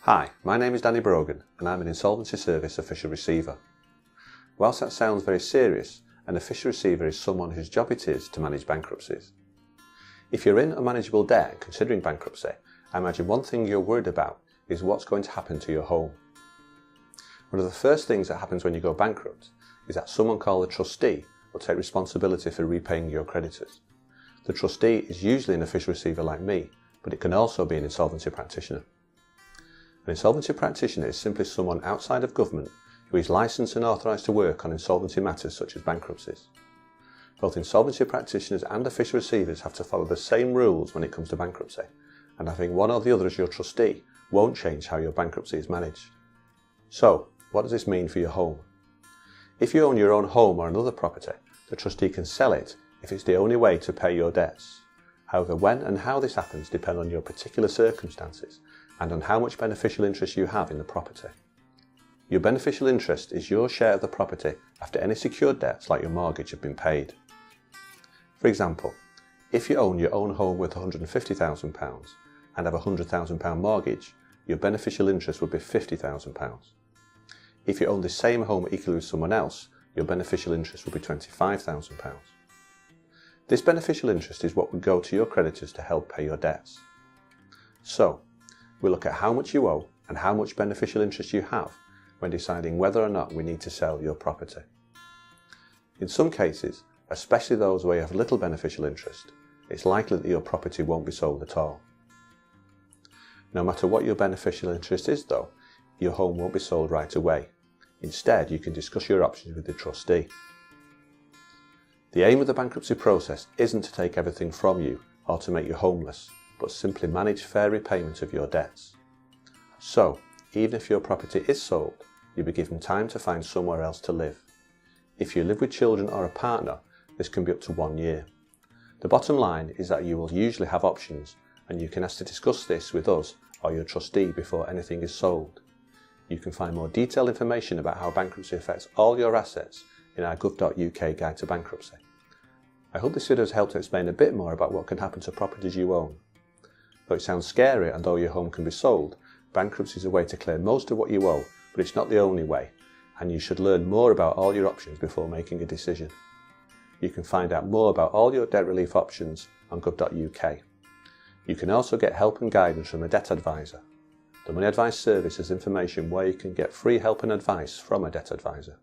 Hi, my name is Danny Brogan and I'm an Insolvency Service Official Receiver. Whilst that sounds very serious, an Official Receiver is someone whose job it is to manage bankruptcies. If you're in unmanageable debt and considering bankruptcy, I imagine one thing you're worried about is what's going to happen to your home. One of the first things that happens when you go bankrupt is that someone called a trustee will take responsibility for repaying your creditors. The trustee is usually an official receiver like me, but it can also be an insolvency practitioner. An insolvency practitioner is simply someone outside of government who is licensed and authorised to work on insolvency matters such as bankruptcies. Both insolvency practitioners and official receivers have to follow the same rules when it comes to bankruptcy, and having one or the other as your trustee won't change how your bankruptcy is managed. So, what does this mean for your home? If you own your own home or another property, the trustee can sell it if it's the only way to pay your debts. However, when and how this happens depend on your particular circumstances and on how much beneficial interest you have in the property. Your beneficial interest is your share of the property after any secured debts like your mortgage have been paid. For example, if you own your own home worth £150,000 and have a £100,000 mortgage, your beneficial interest would be £50,000. If you own the same home equally with someone else, your beneficial interest would be £25,000. This beneficial interest is what would go to your creditors to help pay your debts. So, we'll look at how much you owe and how much beneficial interest you have when deciding whether or not we need to sell your property. In some cases, especially those where you have little beneficial interest, it's likely that your property won't be sold at all. No matter what your beneficial interest is though, your home won't be sold right away. Instead, you can discuss your options with the trustee. The aim of the bankruptcy process isn't to take everything from you or to make you homeless, but simply manage fair repayment of your debts. So, even if your property is sold, you'll be given time to find somewhere else to live. If you live with children or a partner, this can be up to 1 year. The bottom line is that you will usually have options, and you can ask to discuss this with us or your trustee before anything is sold. You can find more detailed information about how bankruptcy affects all your assets in our gov.uk guide to bankruptcy. I hope this video has helped to explain a bit more about what can happen to properties you own. Though it sounds scary and though your home can be sold, bankruptcy is a way to clear most of what you owe, but it's not the only way, and you should learn more about all your options before making a decision. You can find out more about all your debt relief options on gov.uk. You can also get help and guidance from a debt advisor. The Money Advice Service has information where you can get free help and advice from a debt advisor.